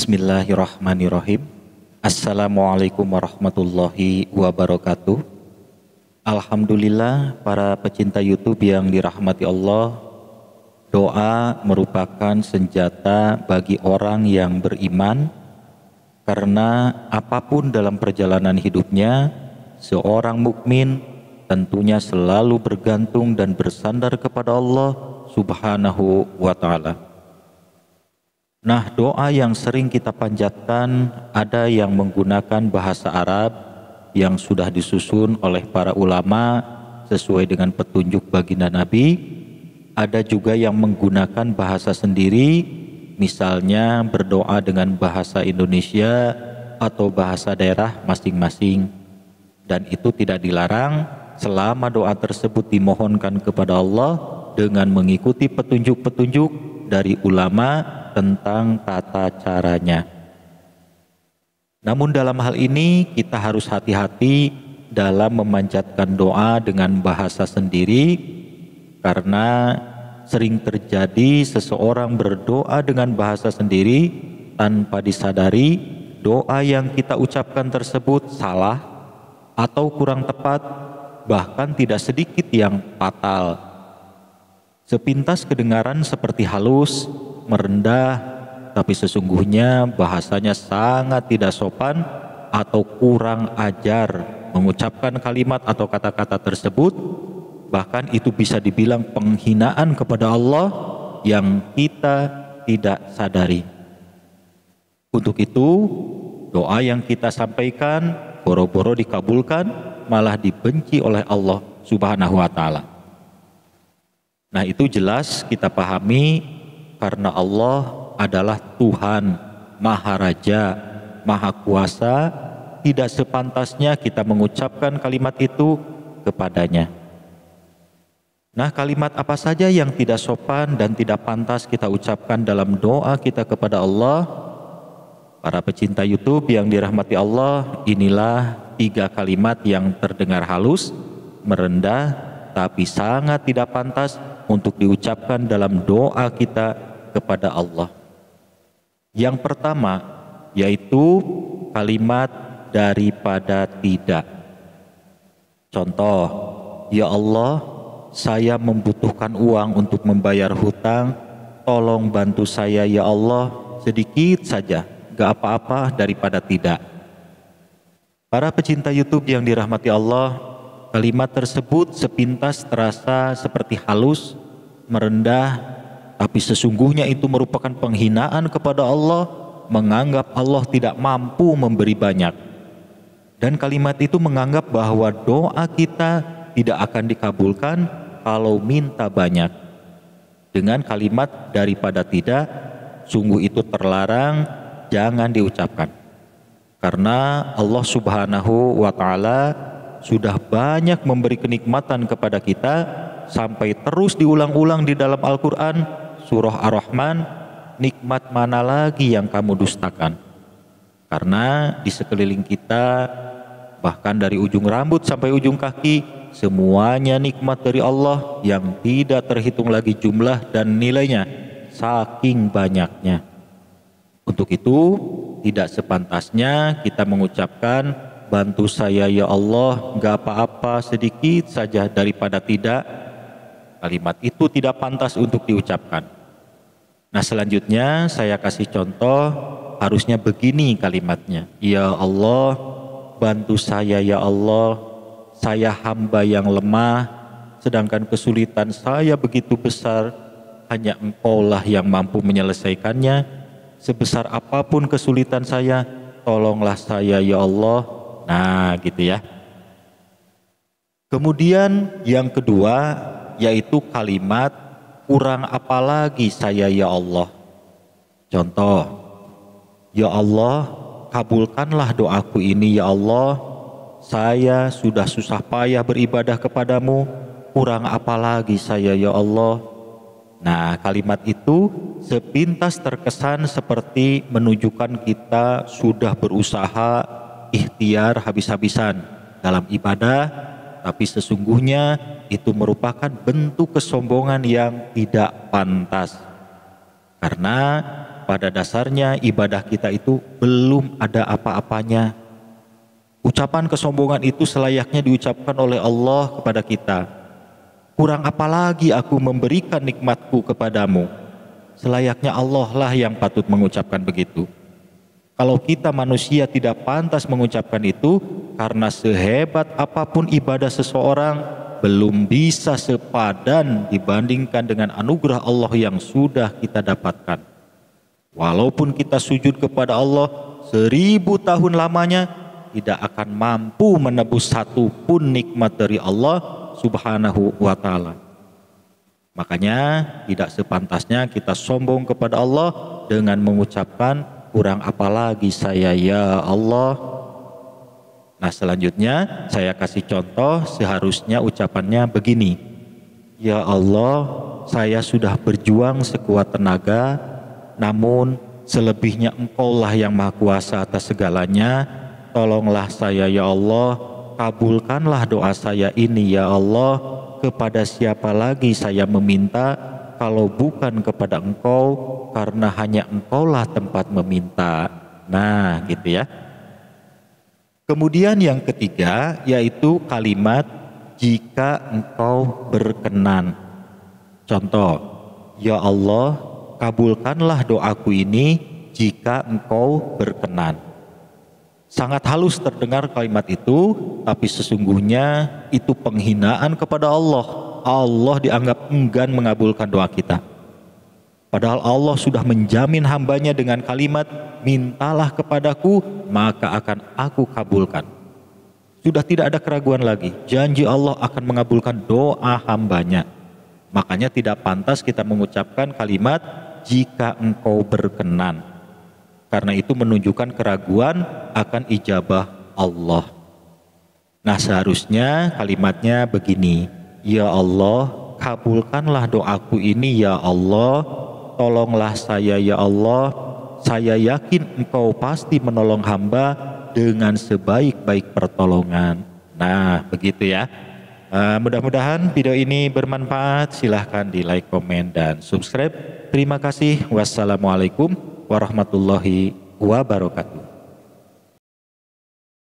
Bismillahirrahmanirrahim. Assalamualaikum warahmatullahi wabarakatuh. Alhamdulillah, para pecinta YouTube yang dirahmati Allah, doa merupakan senjata bagi orang yang beriman, karena apapun dalam perjalanan hidupnya, seorang mukmin tentunya selalu bergantung dan bersandar kepada Allah Subhanahu wa ta'ala. Nah, doa yang sering kita panjatkan ada yang menggunakan bahasa Arab yang sudah disusun oleh para ulama sesuai dengan petunjuk baginda Nabi. Ada juga yang menggunakan bahasa sendiri, misalnya berdoa dengan bahasa Indonesia atau bahasa daerah masing-masing. Dan itu tidak dilarang selama doa tersebut dimohonkan kepada Allah dengan mengikuti petunjuk-petunjuk dari ulama tentang tata caranya. Namun dalam hal ini kita harus hati-hati dalam memanjatkan doa dengan bahasa sendiri, karena sering terjadi seseorang berdoa dengan bahasa sendiri tanpa disadari doa yang kita ucapkan tersebut salah atau kurang tepat, bahkan tidak sedikit yang fatal. Sepintas kedengaran seperti halus, merendah, tapi sesungguhnya bahasanya sangat tidak sopan atau kurang ajar mengucapkan kalimat atau kata-kata tersebut. Bahkan itu bisa dibilang penghinaan kepada Allah yang kita tidak sadari. Untuk itu, doa yang kita sampaikan boro-boro dikabulkan, malah dibenci oleh Allah Subhanahu wa ta'ala. Nah, itu jelas kita pahami, karena Allah adalah Tuhan, Maha Raja, Maha Kuasa, tidak sepantasnya kita mengucapkan kalimat itu kepadanya. Nah, kalimat apa saja yang tidak sopan dan tidak pantas kita ucapkan dalam doa kita kepada Allah? Para pecinta YouTube yang dirahmati Allah, inilah 3 kalimat yang terdengar halus, merendah, tapi sangat tidak pantas untuk diucapkan dalam doa kita kepada Allah. Yang pertama yaitu kalimat daripada tidak. Contoh, ya Allah, saya membutuhkan uang untuk membayar hutang, tolong bantu saya ya Allah, sedikit saja, gak apa-apa daripada tidak. Para pecinta YouTube yang dirahmati Allah, kalimat tersebut sepintas terasa seperti halus, merendah, tapi sesungguhnya itu merupakan penghinaan kepada Allah, menganggap Allah tidak mampu memberi banyak. Dan kalimat itu menganggap bahwa doa kita tidak akan dikabulkan kalau minta banyak. Dengan kalimat daripada tidak, sungguh itu terlarang, jangan diucapkan. Karena Allah Subhanahu wa ta'ala sudah banyak memberi kenikmatan kepada kita, sampai terus diulang-ulang di dalam Al-Quran, Surah Ar-Rahman, nikmat mana lagi yang kamu dustakan? Karena di sekeliling kita, bahkan dari ujung rambut sampai ujung kaki, semuanya nikmat dari Allah yang tidak terhitung lagi jumlah dan nilainya, saking banyaknya. Untuk itu, tidak sepantasnya kita mengucapkan, bantu saya ya Allah, gak apa-apa sedikit saja daripada tidak. Kalimat itu tidak pantas untuk diucapkan. Nah, selanjutnya saya kasih contoh, harusnya begini kalimatnya. Ya Allah, bantu saya ya Allah, saya hamba yang lemah, sedangkan kesulitan saya begitu besar, hanya Engkaulah yang mampu menyelesaikannya. Sebesar apapun kesulitan saya, tolonglah saya ya Allah. Nah, gitu ya. Kemudian yang kedua yaitu kalimat kurang apa lagi saya ya Allah. Contoh, ya Allah, kabulkanlah doaku ini ya Allah, saya sudah susah payah beribadah kepadamu, kurang apa lagi saya ya Allah. Nah, kalimat itu sepintas terkesan seperti menunjukkan kita sudah berusaha ikhtiar habis-habisan dalam ibadah, tapi sesungguhnya itu merupakan bentuk kesombongan yang tidak pantas. Karena pada dasarnya ibadah kita itu belum ada apa-apanya. Ucapan kesombongan itu selayaknya diucapkan oleh Allah kepada kita. Kurang apa lagi aku memberikan nikmatku kepadamu? Selayaknya Allah lah yang patut mengucapkan begitu. Kalau kita manusia tidak pantas mengucapkan itu, karena sehebat apapun ibadah seseorang, belum bisa sepadan dibandingkan dengan anugerah Allah yang sudah kita dapatkan. Walaupun kita sujud kepada Allah 1000 tahun lamanya, tidak akan mampu menebus satu pun nikmat dari Allah Subhanahu wa ta'ala. Makanya tidak sepantasnya kita sombong kepada Allah dengan mengucapkan kurang apalagi saya ya Allah. Nah selanjutnya saya kasih contoh, seharusnya ucapannya begini. Ya Allah, saya sudah berjuang sekuat tenaga, namun selebihnya Engkaulah yang maha kuasa atas segalanya. Tolonglah saya ya Allah, kabulkanlah doa saya ini ya Allah. Kepada siapa lagi saya meminta kalau bukan kepada Engkau, karena hanya Engkaulah tempat meminta. Nah gitu ya. Kemudian yang ketiga yaitu kalimat jika Engkau berkenan. Contoh, ya Allah, kabulkanlah doaku ini jika Engkau berkenan. Sangat halus terdengar kalimat itu, tapi sesungguhnya itu penghinaan kepada Allah. Allah dianggap enggan mengabulkan doa kita. Padahal Allah sudah menjamin hambanya dengan kalimat, mintalah kepadaku, maka akan aku kabulkan. Sudah tidak ada keraguan lagi, janji Allah akan mengabulkan doa hambanya. Makanya tidak pantas kita mengucapkan kalimat, jika Engkau berkenan. Karena itu menunjukkan keraguan akan ijabah Allah. Nah seharusnya kalimatnya begini. Ya Allah, kabulkanlah doaku ini ya Allah. Tolonglah saya ya Allah. Saya yakin Engkau pasti menolong hamba dengan sebaik-baik pertolongan. Nah begitu ya. Mudah-mudahan video ini bermanfaat. Silahkan di like, komen, dan subscribe. Terima kasih. Wassalamualaikum warahmatullahi wabarakatuh.